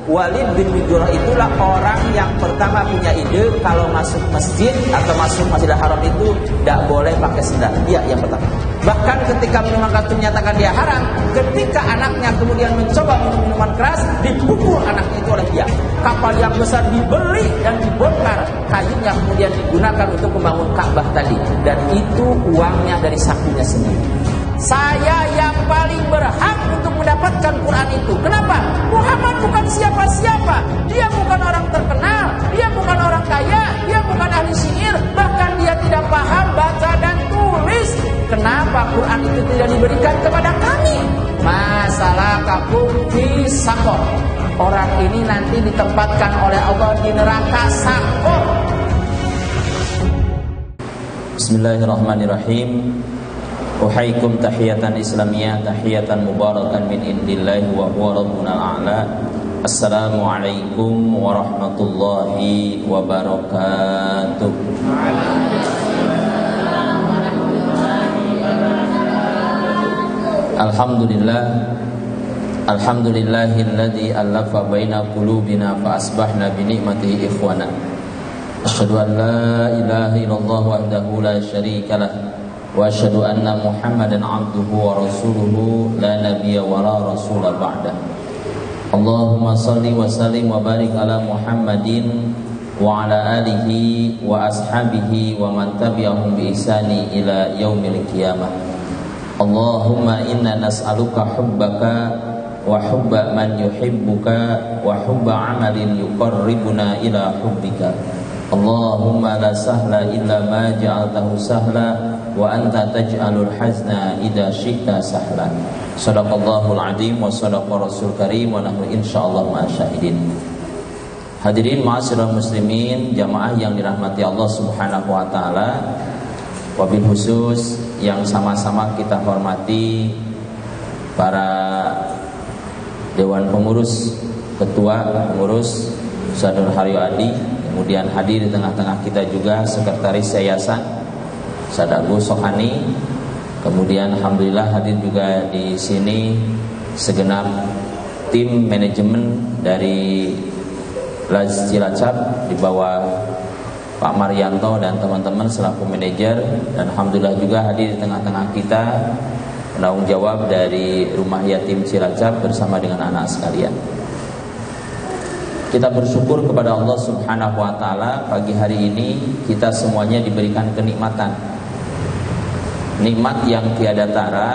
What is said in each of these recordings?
Walid bin Mughirah itulah orang yang pertama punya ide kalau masuk masjid atau masuk Masjidil Haram itu tidak boleh pakai sendal. Dia yang pertama. Bahkan ketika minuman keras itu menyatakan dia haram, ketika anaknya kemudian mencoba minum minuman keras, dipukul anaknya itu oleh dia. Kapal yang besar dibeli dan dibongkar, kayunya kemudian digunakan untuk membangun Ka'bah tadi, dan itu uangnya dari sakunya sendiri. Saya yang paling berhak untuk mendapatkan Quran itu. Kenapa? Muhammad bukan siapa-siapa. Dia bukan orang terkenal, dia bukan orang kaya, dia bukan ahli sihir, bahkan dia tidak paham baca dan tulis. Kenapa Quran itu tidak diberikan kepada kami? Masalah kakum fi saqar. Orang ini nanti ditempatkan oleh Allah di neraka Saqar. Bismillahirrahmanirrahim. Uhaikum tahiyatan islamiyah, tahiyatan mubarakan min indillahi wa huwa rabbuna a'la. Assalamualaikum warahmatullahi wabarakatuh. Alhamdulillah, alhamdulillahilladzi allafa baina qulubina fa asbahna bi ni'matihi ikhwana. Asyhadu an la ilaha illallah wahdahu la syarikalah wa asyhadu anna Muhammadan abduhu wa rasuluhu la nabiyya wa la rasula ba'da. Allahumma salli wa sallim wa barik ala Muhammadin wa ala alihi wa ashabihi wa man tabi'ahum bi ihsani ila yaumil qiyamah. Allahumma inna nas'aluka hubbaka wa hubba man yuhibbuka wa hubba amalin yuqarribuna ila hubbika. Allahumma la sahla illa ma ja'altahu sahla wa anta taj'alul hazna idza syi'ta sahla. Shadaqallahul azim wa shadaqa rasul karim wa nahnu insyaallah ma'asyahidin. Hadirin ma'asyiral muslimin, jamaah yang dirahmati Allah Subhanahu wa taala. Wabil khusus yang sama-sama kita hormati para dewan pengurus, ketua pengurus Ustadzul Haryo Adi, kemudian hadir di tengah-tengah kita juga sekretaris yayasan Ustadz Agus Sohani, kemudian alhamdulillah hadir juga di sini segenap tim manajemen dari Laz Cilacap di bawah Pak Maryanto dan teman-teman selaku manajer, dan alhamdulillah juga hadir di tengah-tengah kita penanggung jawab dari Rumah Yatim Cilacap bersama dengan anak sekalian. Kita bersyukur kepada Allah Subhanahu wa taala, pagi hari ini kita semuanya diberikan kenikmatan. Nikmat yang tiada tara,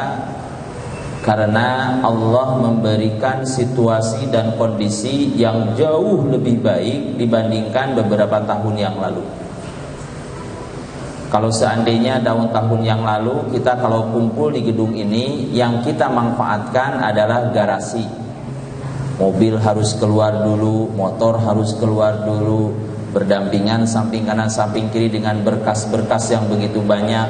karena Allah memberikan situasi dan kondisi yang jauh lebih baik dibandingkan beberapa tahun yang lalu. Kalau seandainya tahun yang lalu kita kalau kumpul di gedung ini, yang kita manfaatkan adalah garasi. Mobil harus keluar dulu, motor harus keluar dulu, berdampingan samping kanan samping kiri dengan berkas-berkas yang begitu banyak.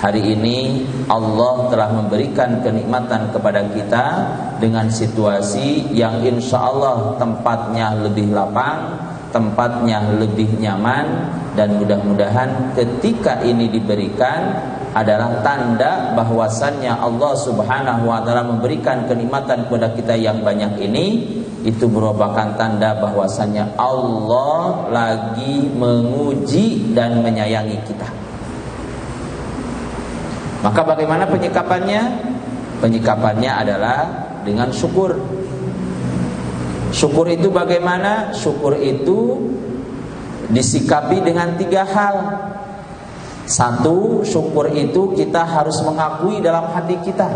Hari ini Allah telah memberikan kenikmatan kepada kita dengan situasi yang insya Allah tempatnya lebih lapang, tempatnya lebih nyaman, dan mudah-mudahan ketika ini diberikan adalah tanda bahwasannya Allah Subhanahu wa taala memberikan kenikmatan kepada kita yang banyak ini. Itu merupakan tanda bahwasannya Allah lagi menguji dan menyayangi kita. Maka bagaimana penyikapannya? Penyikapannya adalah dengan syukur. Syukur itu bagaimana? Syukur itu disikapi dengan 3 hal. 1, syukur itu kita harus mengakui dalam hati kita.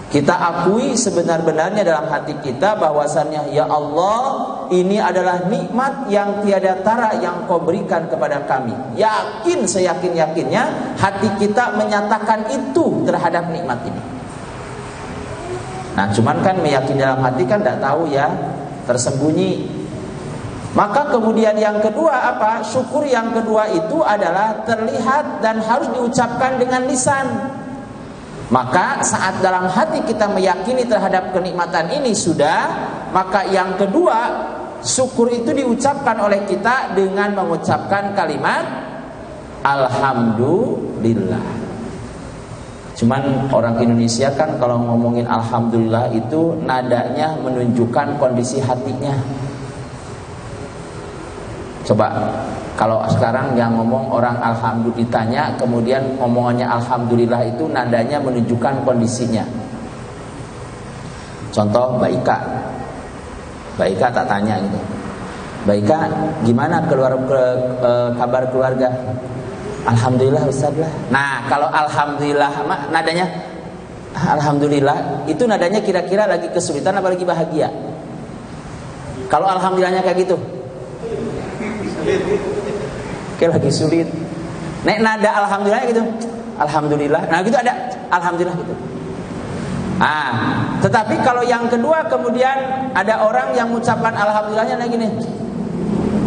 Kita akui sebenar-benarnya dalam hati kita bahwasannya ya Allah, ini adalah nikmat yang tiada tara yang Kau berikan kepada kami. Yakin, seyakin-yakinnya hati kita menyatakan itu terhadap nikmat ini. Nah, cuman kan meyakini dalam hati kan tidak tahu ya, tersembunyi. Maka kemudian yang kedua apa? Syukur yang kedua itu adalah terlihat dan harus diucapkan dengan lisan. Maka saat dalam hati kita meyakini terhadap kenikmatan ini sudah, maka yang kedua, syukur itu diucapkan oleh kita dengan mengucapkan kalimat Alhamdulillah. Cuman orang Indonesia kan kalau ngomongin alhamdulillah itu nadanya menunjukkan kondisi hatinya. Coba kalau sekarang yang ngomong orang alhamdulillah ditanya, kemudian ngomongannya alhamdulillah itu nadanya menunjukkan kondisinya. Contoh Mbak Ika. Mbak Ika tak tanya gitu. Mbak Ika, gimana kabar keluarga? Alhamdulillah Ustaz lah. Nah, kalau alhamdulillah nadanya alhamdulillah itu nadanya kira-kira lagi kesulitan apa lagi bahagia? Kalau alhamdulillahnya kayak gitu, kayak lagi sulit. Nek nada alhamdulillah gitu, alhamdulillah. Nah gitu ada alhamdulillah gitu. Tetapi kalau yang kedua kemudian ada orang yang mengucapkan alhamdulillahnya lagi nih.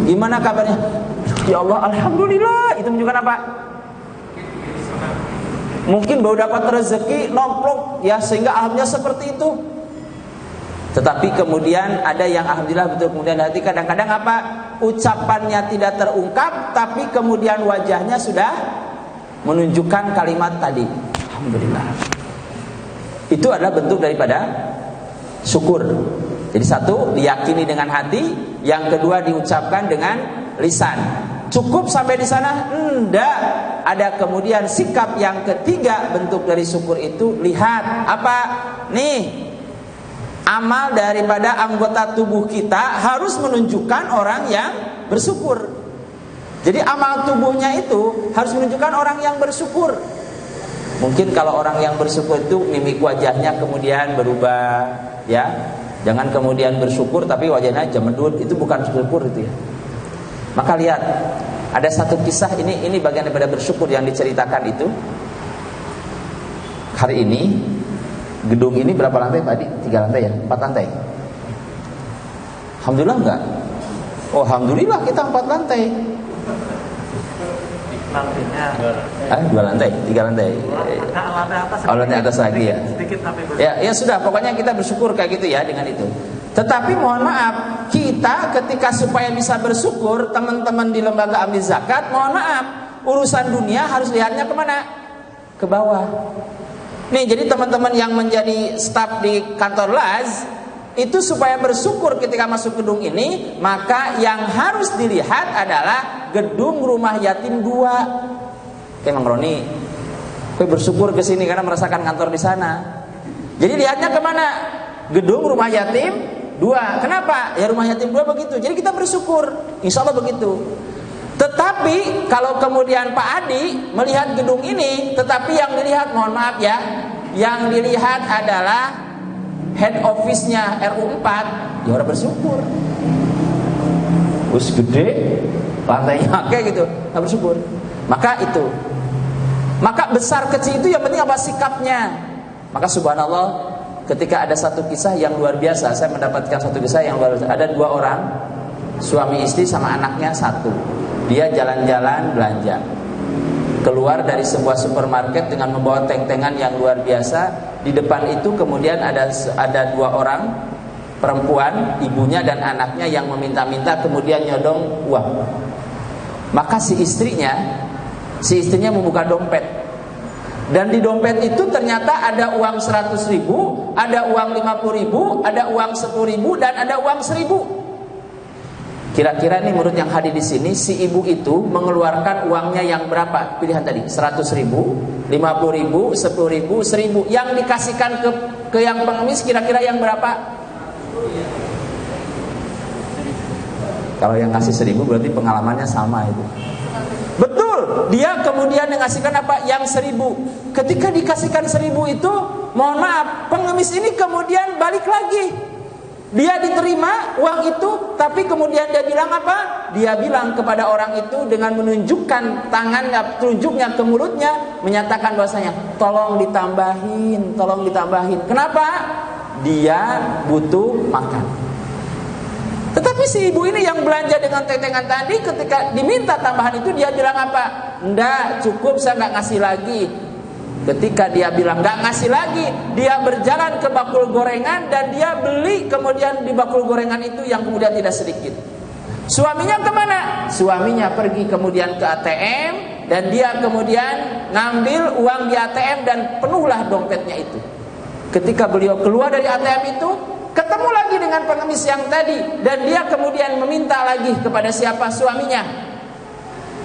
Gimana kabarnya? Ya Allah, alhamdulillah. Itu menunjukkan apa? Mungkin baru dapat rezeki, nomplok ya, sehingga alhamdulillah seperti itu. Tetapi kemudian ada yang alhamdulillah betul, kemudian hati kadang-kadang apa? Ucapannya tidak terungkap, tapi kemudian wajahnya sudah menunjukkan kalimat tadi, alhamdulillah. Itu adalah bentuk daripada syukur. Jadi satu, diyakini dengan hati, yang kedua diucapkan dengan lisan. Cukup sampai di sana? Enggak. Ada kemudian sikap yang ketiga bentuk dari syukur itu. Lihat apa? Nih, amal daripada anggota tubuh kita harus menunjukkan orang yang bersyukur. Jadi amal tubuhnya itu harus menunjukkan orang yang bersyukur. Mungkin kalau orang yang bersyukur itu mimik wajahnya kemudian berubah, ya. Jangan kemudian bersyukur tapi wajahnya jemedut, itu bukan syukur itu ya. Maka lihat, ada satu kisah ini bagian daripada bersyukur yang diceritakan itu. Hari ini gedung ini berapa lantai tadi? 3 lantai ya? 4 lantai? Alhamdulillah enggak? Oh alhamdulillah kita 4 lantai. Lantainya 2 lantai, 3 lantai. lantai atas. Oh, lantai atas lagi ya. Sedikit tapi ya sudah, pokoknya kita bersyukur kayak gitu ya dengan itu. Tetapi mohon maaf, kita ketika supaya bisa bersyukur, teman-teman di lembaga amil zakat, mohon maaf, urusan dunia harus lihatnya kemana? Ke bawah. Nih, jadi teman-teman yang menjadi staf di kantor LAS itu supaya bersyukur ketika masuk gedung ini, maka yang harus dilihat adalah gedung rumah yatim 2. Kayak Mang Roni, gue bersyukur ke sini karena merasakan kantor di sana. Jadi lihatnya kemana? Gedung rumah yatim 2. Kenapa? Ya rumah yatim 2 begitu. Jadi kita bersyukur, insya Allah begitu. Tetapi kalau kemudian Pak Adi melihat gedung ini, tetapi yang dilihat, mohon maaf ya, yang dilihat adalah head office-nya RU4, ya orang bersyukur. Terus gede, lantainya kayak gitu, nggak bersyukur. Maka itu, maka besar kecil itu yang penting apa? Sikapnya. Maka subhanallah, ketika ada satu kisah yang luar biasa, saya mendapatkan satu kisah yang luar biasa. Ada 2 orang, suami istri sama anaknya 1. Dia jalan-jalan belanja, keluar dari sebuah supermarket dengan membawa teng-tengan yang luar biasa. Di depan itu kemudian ada 2 orang perempuan, ibunya dan anaknya yang meminta-minta, kemudian nyodong uang. Maka si istrinya membuka dompet, dan di dompet itu ternyata ada uang 100.000, ada uang 50.000, ada uang 10.000, dan ada uang 1.000. Kira-kira nih menurut yang hadir di sini, si ibu itu mengeluarkan uangnya yang berapa? Pilihan tadi, 100.000, 50.000, 10.000, 1.000. Yang dikasihkan ke yang pengemis kira-kira yang berapa? Kalau yang kasih 1.000 berarti pengalamannya sama itu. Betul, dia kemudian mengasihkan apa? Yang 1.000. Ketika dikasihkan 1.000 itu, mohon maaf, pengemis ini kemudian balik lagi. Dia diterima uang itu, tapi kemudian dia bilang apa? Dia bilang kepada orang itu dengan menunjukkan tangannya, telunjuknya ke mulutnya, menyatakan bahwasanya tolong ditambahin, tolong ditambahin. Kenapa? Dia butuh makan. Tetapi si ibu ini yang belanja dengan teng-tengan tadi, ketika diminta tambahan itu dia bilang apa? Enggak, cukup, saya enggak ngasih lagi. Ketika dia bilang gak ngasih lagi, dia berjalan ke bakul gorengan dan dia beli kemudian di bakul gorengan itu yang kemudian tidak sedikit. Suaminya kemana? Suaminya pergi kemudian ke ATM, dan dia kemudian ngambil uang di ATM dan penuhlah dompetnya itu. Ketika beliau keluar dari ATM itu, ketemu lagi dengan pengemis yang tadi, dan dia kemudian meminta lagi kepada siapa? Suaminya.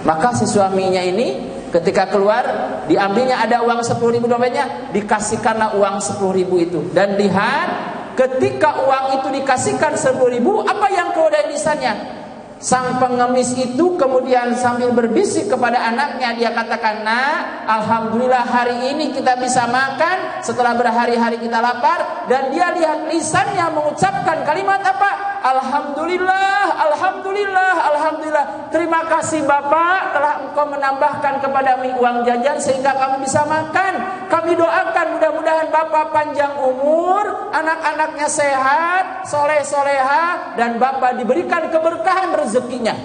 Maka si suaminya ini ketika keluar, diambilnya ada uang 10.000 dompetnya, dikasihkanlah uang 10.000 itu. Dan lihat, ketika uang itu dikasihkan 10.000, apa yang keluar dari lisannya? Sang pengemis itu kemudian sambil berbisik kepada anaknya, dia katakan, "Nak, alhamdulillah hari ini kita bisa makan setelah berhari-hari kita lapar." Dan dia lihat lisannya mengucapkan kalimat apa? Alhamdulillah, alhamdulillah, alhamdulillah. Terima kasih Bapak telah engkau menambahkan kepada kami uang jajan sehingga kami bisa makan. Kami doakan mudah-mudahan Bapak panjang umur, anak-anaknya sehat, soleh-soleha, dan Bapak diberikan keberkahan rezekinya.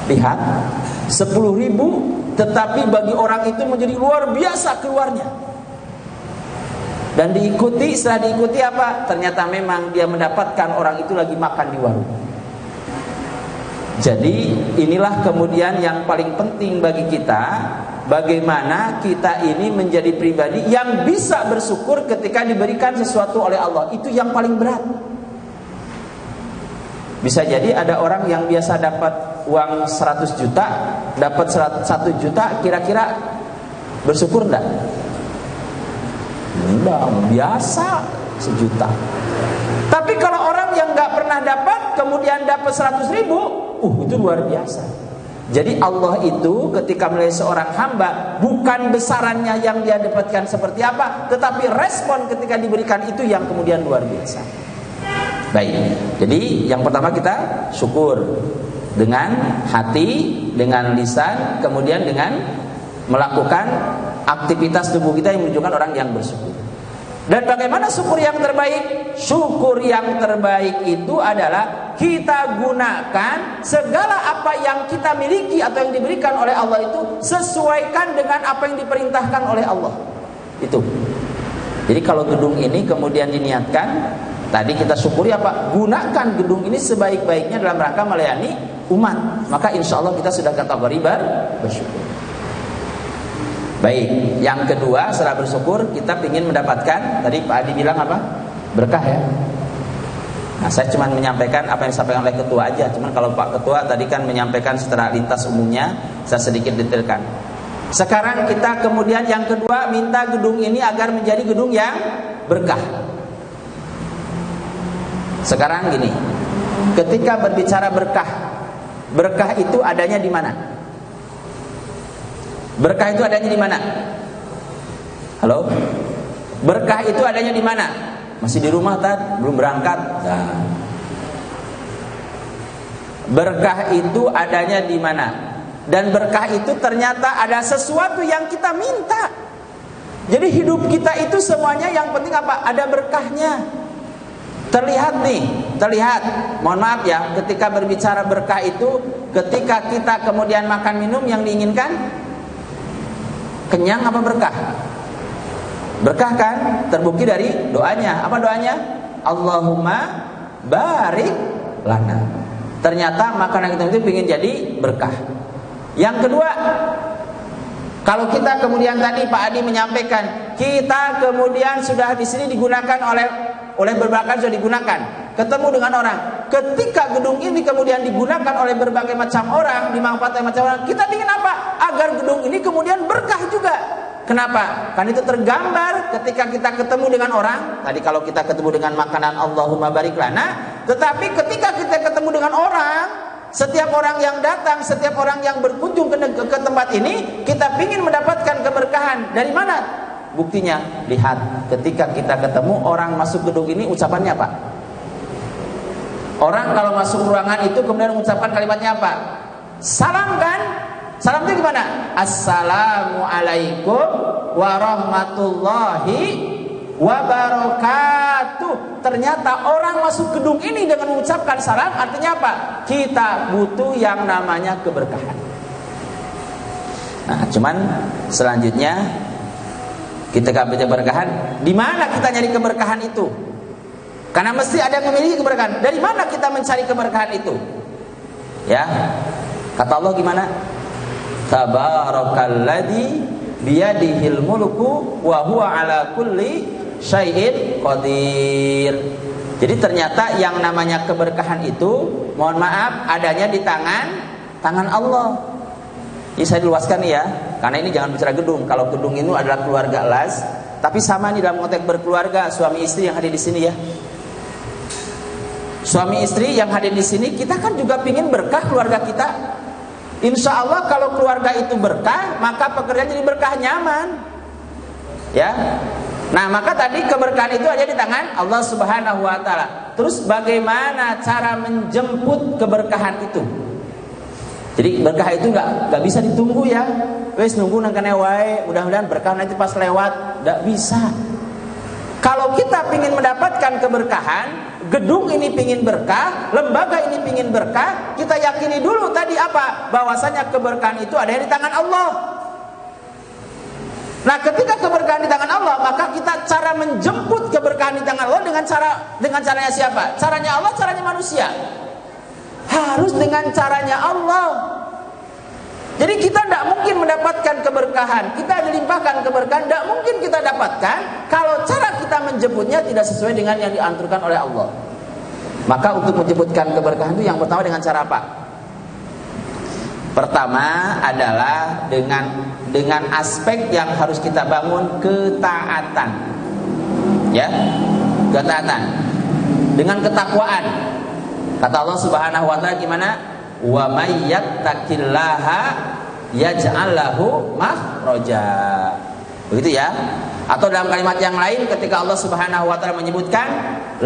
Lihat, 10.000, tetapi bagi orang itu menjadi luar biasa keluarnya. Dan diikuti, setelah diikuti apa? Ternyata memang dia mendapatkan orang itu lagi makan di warung. Jadi inilah kemudian yang paling penting bagi kita, bagaimana kita ini menjadi pribadi yang bisa bersyukur ketika diberikan sesuatu oleh Allah. Itu yang paling berat. Bisa jadi ada orang yang biasa dapat uang 100 juta, dapat 1 juta, kira-kira bersyukur enggak? Enggak, biasa 1 juta. Tapi kalau orang yang enggak pernah dapat, kemudian dapat 100.000, itu luar biasa. Jadi Allah itu ketika melihat seorang hamba, bukan besarannya yang dia dapatkan seperti apa, tetapi respon ketika diberikan itu yang kemudian luar biasa. Baik, jadi yang pertama kita syukur dengan hati, dengan lisan, kemudian dengan melakukan aktivitas tubuh kita yang menunjukkan orang yang bersyukur. Dan bagaimana syukur yang terbaik? Syukur yang terbaik itu adalah kita gunakan segala apa yang kita miliki atau yang diberikan oleh Allah itu sesuaikan dengan apa yang diperintahkan oleh Allah. Itu. Jadi kalau gedung ini kemudian diniatkan, tadi kita syukuri apa? Gunakan gedung ini sebaik-baiknya dalam rangka melayani umat. Maka insya Allah kita sudah kategori bersyukur. Baik, yang kedua setelah bersyukur kita ingin mendapatkan, tadi Pak Adi bilang apa? Berkah ya. Nah saya cuma menyampaikan apa yang disampaikan oleh ketua aja. Cuman kalau Pak Ketua tadi kan menyampaikan secara lintas umumnya, saya sedikit detailkan. Sekarang kita kemudian yang kedua minta gedung ini agar menjadi gedung yang berkah. Sekarang gini, ketika berbicara berkah, berkah itu adanya di mana? Berkah itu adanya di mana? Halo? Berkah itu adanya di mana? Masih di rumah Tad? Belum berangkat? Nah. Berkah itu adanya di mana? Dan berkah itu ternyata ada sesuatu yang kita minta. Jadi hidup kita itu semuanya yang penting apa? Ada berkahnya. Terlihat nih, terlihat. Mohon maaf ya, ketika berbicara berkah itu, ketika kita kemudian makan minum yang diinginkan, kenyang apa berkah? Berkah kan? Terbukti dari doanya. Apa doanya? Allahumma barik lana. Ternyata makanan kita itu ingin jadi berkah. Yang kedua, kalau kita kemudian tadi Pak Adi menyampaikan, kita kemudian sudah di sini digunakan oleh berbagai sudah digunakan, ketemu dengan orang. Ketika gedung ini kemudian digunakan oleh berbagai macam orang, dimanfaatkan macam orang, kita ingin apa? Agar gedung ini kemudian berkah juga. Kenapa? Kan itu tergambar ketika kita ketemu dengan orang. Tadi kalau kita ketemu dengan makanan Allahumma barik lana, tetapi ketika kita ketemu dengan orang, setiap orang yang datang, setiap orang yang berkunjung ke tempat ini, kita ingin mendapatkan keberkahan. Dari mana? Buktinya, lihat, ketika kita ketemu orang masuk gedung ini, ucapannya apa? Orang kalau masuk ruangan itu kemudian mengucapkan kalimatnya apa? Salam kan? Salam itu gimana? Assalamualaikum warahmatullahi wabarakatuh. Ternyata orang masuk gedung ini dengan mengucapkan salam, artinya apa? Kita butuh yang namanya keberkahan. Nah, cuman selanjutnya kita bicara keberkahan, di mana kita nyari keberkahan itu? Karena mesti ada yang memiliki keberkahan. Dari mana kita mencari keberkahan itu? Ya, kata Allah gimana? Tabarakalladzi biyadihil mulku wa huwa ala kulli syai'in qadir. Jadi ternyata yang namanya keberkahan itu, mohon maaf, adanya di tangan Allah. Ini saya luaskan ya, karena ini jangan bicara gedung. Kalau gedung itu adalah keluarga las, tapi sama nih dalam konteks berkeluarga, suami istri yang hadir di sini ya. Suami istri yang hadir di sini, kita kan juga pingin berkah keluarga kita. Insya Allah kalau keluarga itu berkah, maka pekerjaan jadi berkah, nyaman. Ya. Nah, maka tadi keberkahan itu ada di tangan Allah Subhanahu wa taala. Terus bagaimana cara menjemput keberkahan itu? Jadi berkah itu nggak bisa ditunggu ya. Wes nunggu nang kene wae, mudah-mudahan berkah nanti pas lewat. Nggak bisa. Kalau kita ingin mendapatkan keberkahan, gedung ini pingin berkah, lembaga ini pingin berkah, kita yakini dulu tadi apa? Bahwasanya keberkahan itu ada di tangan Allah. Nah, ketika keberkahan di tangan Allah, maka kita cara menjemput keberkahan di tangan Allah dengan caranya siapa? Caranya Allah, caranya manusia. Harus dengan caranya Allah. Jadi kita tidak mungkin mendapatkan keberkahan, kita dilimpahkan keberkahan, tidak mungkin kita dapatkan kalau cara kita menjemputnya tidak sesuai dengan yang diaturkan oleh Allah. Maka untuk menjemputkan keberkahan itu yang pertama dengan cara apa? Pertama adalah dengan aspek yang harus kita bangun, ketaatan. Ya, ketaatan. Dengan ketakwaan. Kata Allah Subhanahu wa taala gimana? Wa may yattaqillaha yaj'al lahu makhraja. Begitu ya. Atau dalam kalimat yang lain ketika Allah Subhanahu wa taala menyebutkan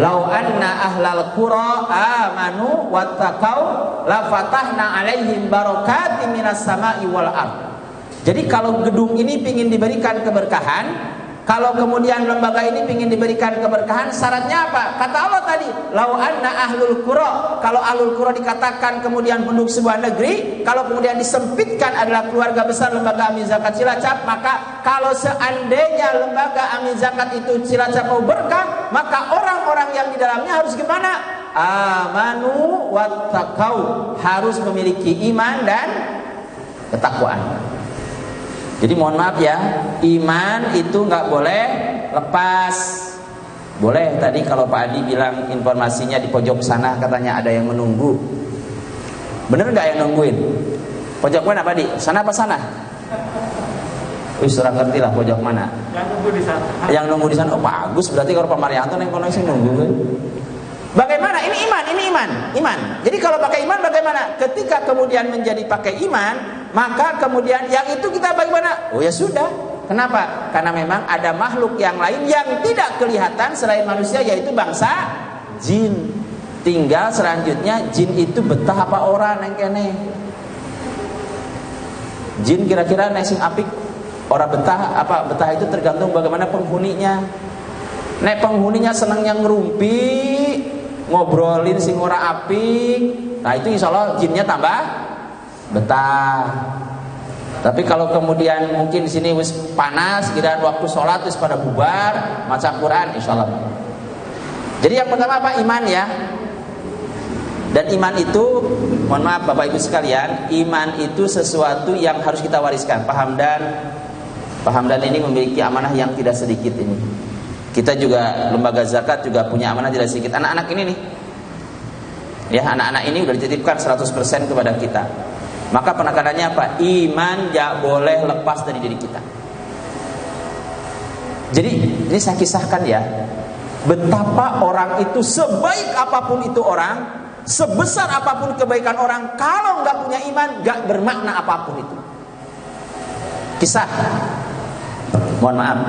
lau anna ahlal qura amanu wattaqau la fatahna alaihim barakatim minas sama'i wal ard. Jadi kalau gedung ini ingin diberikan keberkahan, kalau kemudian lembaga ini ingin diberikan keberkahan, syaratnya apa? Kata Allah tadi, lau anna ahlul qura. Kalau ahlul qura dikatakan kemudian penduduk sebuah negeri, kalau kemudian disempitkan adalah keluarga besar lembaga Amin Zakat Cilacap, maka kalau seandainya lembaga Amin Zakat itu Cilacap mau berkah, maka orang-orang yang di dalamnya harus gimana? Amanu wattaqau, harus memiliki iman dan ketakwaan. Jadi mohon maaf ya, iman itu nggak boleh lepas. Boleh tadi kalau Pak Adi bilang informasinya di pojok sana katanya ada yang menunggu. Bener nggak yang nungguin? Pojok mana Pak Adi? Sana apa sana? Wih, surah ngerti lah pojok mana. Yang nunggu di sana. Yang nunggu di sana. Oh bagus, berarti kalau Pak Marianto yang kono sih nunggu. Bagaimana? Ini iman. Jadi kalau pakai iman bagaimana? Ketika kemudian menjadi pakai iman, maka kemudian yang itu kita bagaimana? Oh ya sudah. Kenapa? Karena memang ada makhluk yang lain yang tidak kelihatan selain manusia, yaitu bangsa jin. Tinggal selanjutnya jin itu betah apa orang yang kene? Jin kira-kira sing apik orang betah apa? Betah itu tergantung bagaimana penghuninya. Nek penghuninya senang yang ngerumpi, ngobrolin sing ora apik, nah itu insya Allah jinnya tambah betah. Tapi kalau kemudian mungkin di sini wis panas, kira waktu sholat wis pada bubar, maca Quran, insya Allah. Jadi yang pertama apa? Iman ya. Dan iman itu, mohon maaf Bapak Ibu sekalian, iman itu sesuatu yang harus kita wariskan. Pak Hamdan ini memiliki amanah yang tidak sedikit ini. Kita juga lembaga zakat juga punya amanah tidak sedikit. Anak-anak ini nih, ya anak-anak ini udah dititipkan 100% kepada kita. Maka penekanannya apa? Iman gak boleh lepas dari diri kita. Jadi ini saya kisahkan ya, betapa orang itu sebaik apapun itu orang, sebesar apapun kebaikan orang, kalau gak punya iman gak bermakna apapun itu. Kisah, mohon maaf,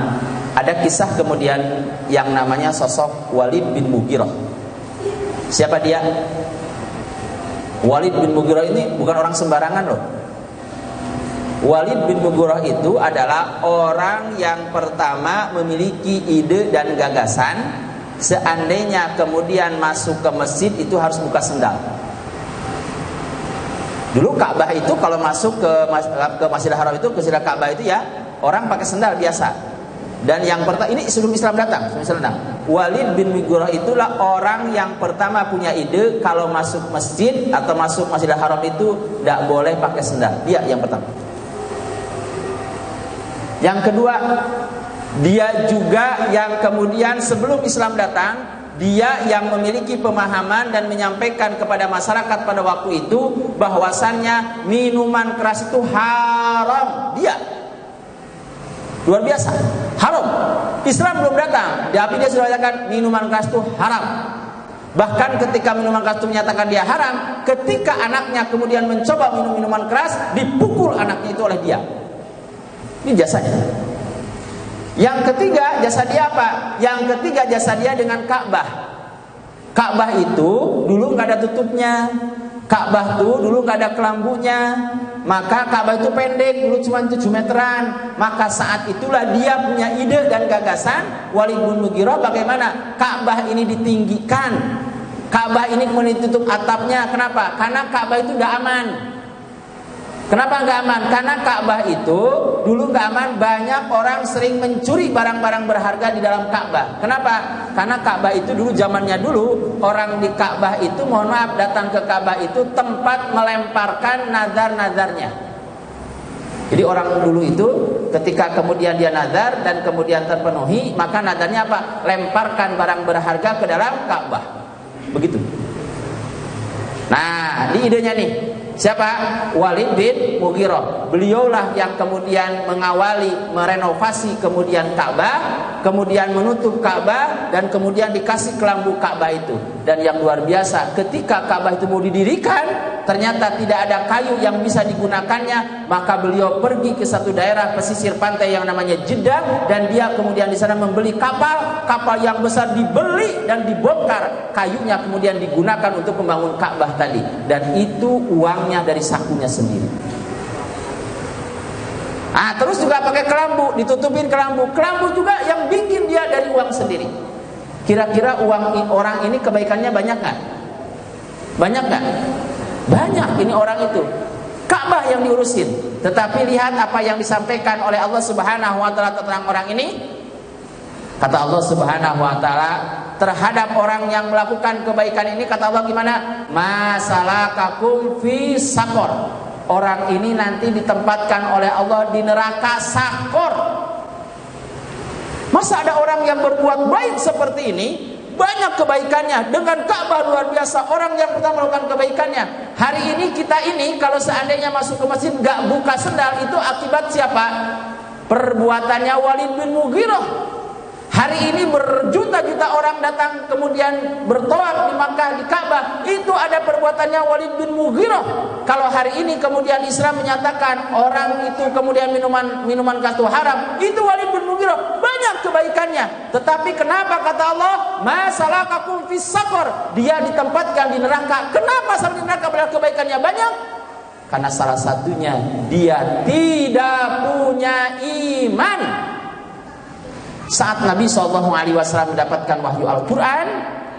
ada kisah kemudian yang namanya sosok Walid bin Mughirah. Siapa dia? Walid bin Mughirah ini bukan orang sembarangan loh. Walid bin Mughirah itu adalah orang yang pertama memiliki ide dan gagasan, seandainya kemudian masuk ke masjid itu harus buka sendal. Dulu Ka'bah itu kalau masuk ke Masjidil Haram itu, ke Ka'bah itu ya orang pakai sendal biasa. Dan yang pertama, ini sebelum Islam datang, Walid bin Mughirah itulah orang yang pertama punya ide kalau masuk masjid atau masuk Masjidil Haram itu tidak boleh pakai sendal. Dia yang pertama. Yang kedua, dia juga yang kemudian sebelum Islam datang, dia yang memiliki pemahaman dan menyampaikan kepada masyarakat pada waktu itu bahwasannya minuman keras itu haram. Dia luar biasa, haram. Islam belum datang, tapi dia sudah katakan minuman keras itu haram. Bahkan ketika minuman keras itu menyatakan dia haram, ketika anaknya kemudian mencoba minum minuman keras, dipukul anaknya itu oleh dia. Ini jasanya. Yang ketiga, jasa dia apa? Yang ketiga, jasa dia dengan Ka'bah. Ka'bah itu dulu nggak ada tutupnya. Ka'bah itu dulu nggak ada kelambunya. Maka Ka'bah itu pendek, dulu cuma 7 meteran. Maka saat itulah dia punya ide dan gagasan, Walid bin Mughirah, bagaimana Ka'bah ini ditinggikan. Ka'bah ini kemudian ditutup atapnya. Kenapa? Karena Ka'bah itu tidak aman. Kenapa nggak aman? Karena Ka'bah itu dulu nggak aman. Banyak orang sering mencuri barang-barang berharga di dalam Ka'bah. Kenapa? Karena Ka'bah itu dulu, zamannya dulu, orang di Ka'bah itu, mohon maaf, datang ke Ka'bah itu tempat melemparkan nazar-nazarnya. Jadi orang dulu itu ketika kemudian dia nazar dan kemudian terpenuhi, maka nazarnya apa? Lemparkan barang berharga ke dalam Ka'bah. Begitu. Nah, ini idenya nih. Siapa? Walid bin Mughirah. Beliaulah yang kemudian mengawali merenovasi kemudian Ka'bah, kemudian menutup Ka'bah, dan kemudian dikasih kelambu Ka'bah itu. Dan yang luar biasa, ketika Ka'bah itu mau didirikan, ternyata tidak ada kayu yang bisa digunakannya, maka beliau pergi ke satu daerah pesisir pantai yang namanya Jeddah, dan dia kemudian di sana membeli kapal yang besar, dibeli dan dibongkar, kayunya kemudian digunakan untuk membangun Ka'bah tadi, dan itu uangnya dari sakunya sendiri. Terus juga pakai kelambu, ditutupin kelambu juga yang bikin dia dari uang sendiri. Kira-kira uang orang ini kebaikannya banyak nggak? Banyak nggak? Banyak ini orang itu. Ka'bah yang diurusin. Tetapi lihat apa yang disampaikan oleh Allah Subhanahu wa taala tentang orang ini. Kata Allah Subhanahu wa taala terhadap orang yang melakukan kebaikan ini, kata Allah gimana? Masalakakum fi sakor. Orang ini nanti ditempatkan oleh Allah di neraka sakor. Masa ada orang yang berbuat baik seperti ini, banyak kebaikannya, dengan Ka'bah luar biasa, orang yang pertama melakukan kebaikannya. Hari ini kita ini kalau seandainya masuk ke masjid gak buka sendal, itu akibat siapa? Perbuatannya Walid bin Mughirah. Hari ini berjuta-juta orang datang kemudian bertawaf di Makkah, di Ka'bah, itu ada perbuatannya Walid bin Mughirah. Kalau hari ini kemudian Islam menyatakan orang itu kemudian minuman keras itu haram, itu Walid bin Mughirah, banyak kebaikannya. Tetapi kenapa kata Allah masalakakum fis sakor, dia ditempatkan di neraka? Kenapa sampai di neraka padahal kebaikannya banyak? Karena salah satunya dia tidak punya iman. Saat Nabi SAW mendapatkan wahyu Al-Quran,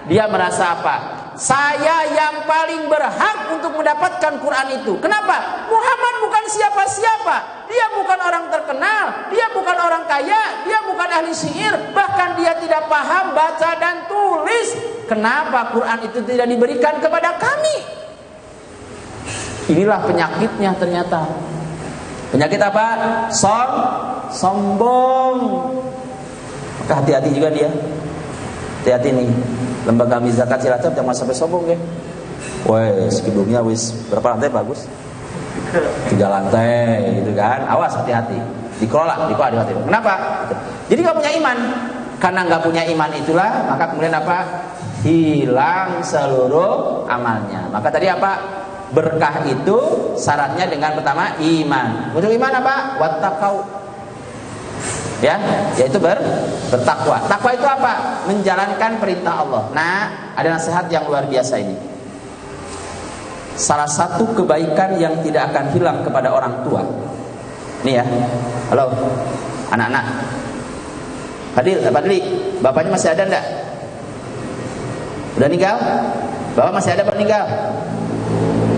dia merasa apa? Saya yang paling berhak untuk mendapatkan Quran itu. Kenapa? Muhammad bukan siapa-siapa. Dia bukan orang terkenal, dia bukan orang kaya, dia bukan ahli syair, bahkan dia tidak paham baca dan tulis. Kenapa Quran itu tidak diberikan kepada kami? Inilah penyakitnya ternyata. Penyakit apa? Sombong. Maka hati-hati juga dia. Hati-hati nih. Lembaga Zakat Cilacap jangan sampai sombong ya. Wes gedungnya wis berapa lantai bagus? 3 lantai gitu kan. Awas, hati-hati. Dikelola hati-hati. Kenapa? Jadi gak punya iman. Karena gak punya iman itulah, maka kemudian apa? Hilang seluruh amalnya. Maka tadi apa? Berkah itu syaratnya dengan pertama iman. Untuk iman apa? Wattaqau. Ya, yaitu bertakwa. Takwa itu apa? Menjalankan perintah Allah. Nah, ada nasihat yang luar biasa ini. Salah satu kebaikan yang tidak akan hilang kepada orang tua. Nih ya. Halo, anak-anak. Fadli, bapaknya masih ada enggak? Udah meninggal? Bapak masih ada apa meninggal?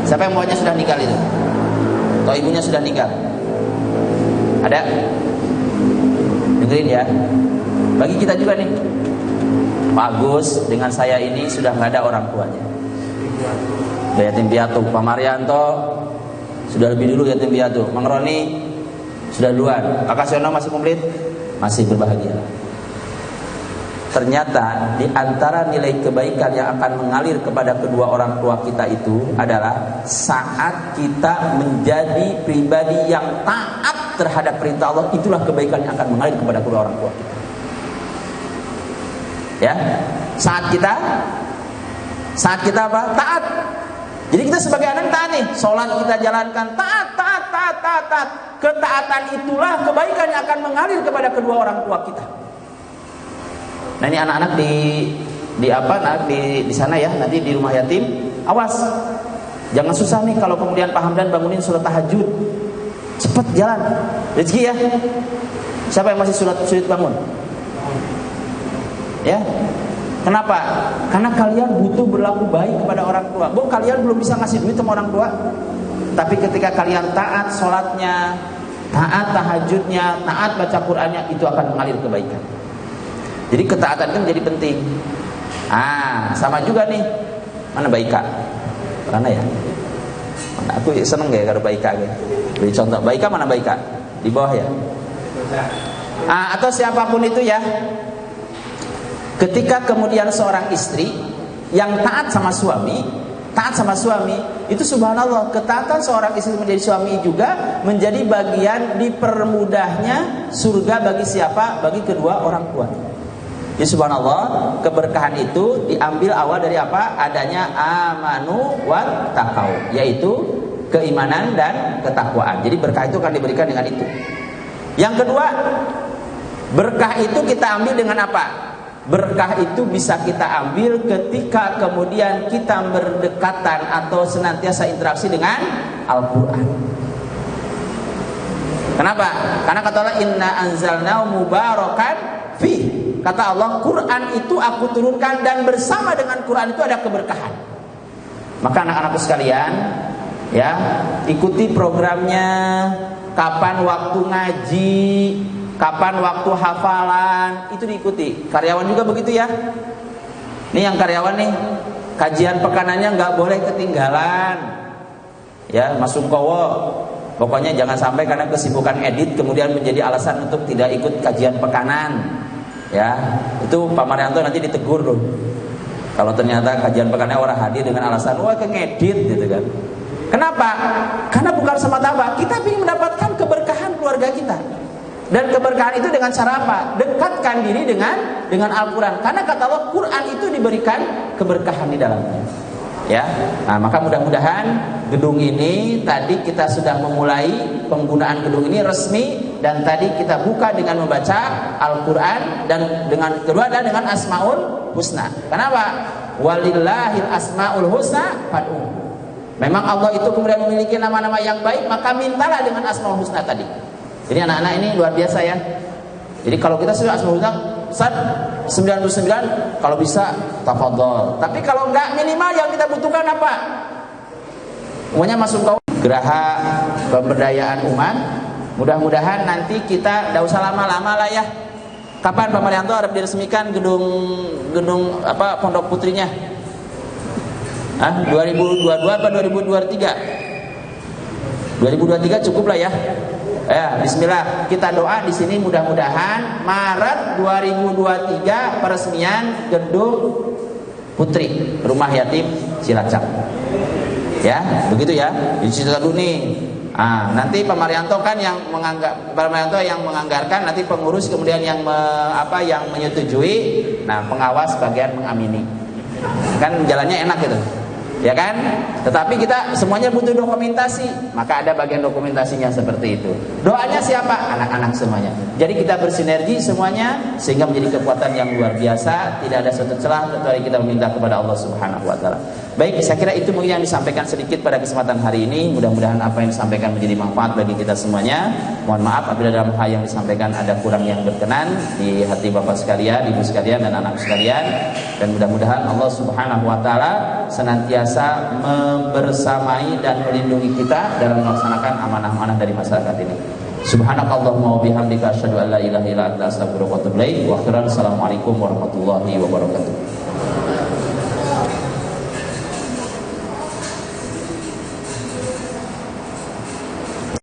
Siapa yang bapaknya sudah meninggal itu? Atau ibunya sudah meninggal? Ada? Dengerin ya. Bagi kita juga nih, Pak Agus dengan saya ini sudah nggak ada orang tuanya. Udah yatim piatu. Pak Marianto sudah lebih dulu yatim piatu. Mang Roni Sudah duluan. Kakak Siono masih komplit? Masih berbahagia. Ternyata di antara nilai kebaikan yang akan mengalir kepada kedua orang tua kita itu adalah saat kita menjadi pribadi yang taat terhadap perintah Allah, itulah kebaikan yang akan mengalir kepada kedua orang tua kita. Ya, saat kita apa? Taat. Jadi kita sebagai anak taat nih, sholat kita jalankan taat. Ketaatan itulah kebaikan yang akan mengalir kepada kedua orang tua kita. Nah ini anak-anak di sana ya, nanti di rumah yatim, awas, jangan susah nih kalau kemudian Pak Hamdan bangunin sholat tahajud, cepet jalan, rezeki ya. Siapa yang masih sulit bangun? Ya, kenapa? Karena kalian butuh berlaku baik kepada orang tua. Bu, kalian belum bisa ngasih duit sama orang tua, tapi ketika kalian taat sholatnya, taat tahajudnya, taat baca Qur'annya, itu akan mengalir kebaikan. Jadi ketaatan kan menjadi penting. Sama juga nih. Mana Baika? Mana ya? Mana? Aku seneng gak kalau Baika gitu. Beri contoh. Baika mana Baika? Di bawah ya? Atau siapapun itu ya. Ketika kemudian seorang istri yang taat sama suami, itu subhanallah, ketaatan seorang istri menjadi suami juga menjadi bagian dipermudahnya surga bagi siapa? Bagi kedua orang tua. Ya subhanallah, keberkahan itu diambil awal dari apa? Adanya amanu wa taqau, yaitu keimanan dan ketakwaan. Jadi berkah itu akan diberikan dengan itu. Yang kedua, berkah itu kita ambil dengan apa? Berkah itu bisa kita ambil ketika kemudian kita berdekatan atau senantiasa interaksi dengan Al-Quran. Kenapa? Karena kata Allah, inna anzalnahu mubarakan fi. Kata Allah, Quran itu aku turunkan dan bersama dengan Quran itu ada keberkahan. Maka anak-anakku sekalian, ya, ikuti programnya. Kapan waktu ngaji, kapan waktu hafalan, itu diikuti. Karyawan juga begitu ya. Nih yang karyawan nih, kajian pekanannya nggak boleh ketinggalan. Ya, Mas Sungkowo, pokoknya jangan sampai karena kesibukan edit kemudian menjadi alasan untuk tidak ikut kajian pekanan. Ya, itu Pak Marianto nanti ditegur loh. Kalau ternyata kajian pekannya orang hadir dengan alasan wah ngedit gitu kan. Kenapa? Karena bukan semata-mata kita ingin mendapatkan keberkahan keluarga kita. Dan keberkahan itu dengan cara apa? Dekatkan diri dengan Al-Quran. Karena kata Allah, Quran itu diberikan keberkahan di dalamnya. Ya, nah, maka mudah-mudahan gedung ini tadi kita sudah memulai penggunaan gedung ini resmi, dan tadi kita buka dengan membaca Al-Quran, dan dengan kedua adalah dengan Asmaul Husna. Kenapa? Walillahil Asmaul Husna fad'u. Memang Allah itu kemudian memiliki nama-nama yang baik, maka mintalah dengan Asmaul Husna tadi. Jadi anak-anak ini luar biasa ya. Jadi kalau kita sudah Asmaul Husna 99, kalau bisa tafadhol. Tapi kalau enggak, minimal yang kita butuhkan apa? Pokoknya masuk ke geraha pemberdayaan umat. Mudah-mudahan nanti kita tidak usah lama-lama lah ya. Kapan Pak Marianto harap diresmikan gedung apa Pondok Putrinya? 2022 atau 2023? 2023 cukup lah ya. Ya, bismillah, kita doa di sini mudah-mudahan Maret 2023 peresmian gedung Putri Rumah Yatim Cilacap. Ya, begitu ya. Di situ dulu nih. Nanti Pak Marianto kan yang menganggarkan, nanti pengurus kemudian yang menyetujui, nah pengawas bagian mengamini. Kan jalannya enak gitu. Ya kan? Tetapi kita semuanya butuh dokumentasi, maka ada bagian dokumentasinya seperti itu. Doanya siapa? Anak-anak semuanya. Jadi kita bersinergi semuanya sehingga menjadi kekuatan yang luar biasa. Tidak ada satu celah kecuali kita meminta kepada Allah Subhanahu wa taala. Baik, saya kira itu mungkin yang disampaikan sedikit pada kesempatan hari ini. Mudah-mudahan apa yang disampaikan menjadi manfaat bagi kita semuanya. Mohon maaf apabila dalam hal yang disampaikan ada kurang yang berkenan di hati Bapak sekalian, Ibu sekalian, dan anak sekalian. Dan mudah-mudahan Allah Subhanahu wa taala senantiasa membersamai dan melindungi kita dalam melaksanakan amanah-amanah dari masyarakat ini. Subhanakallahumma wa bihamdika asyhadu an la ilaha illa anta astaghfiruka wa atubu ilaik. Wa akhiran assalamualaikum warahmatullahi wabarakatuh.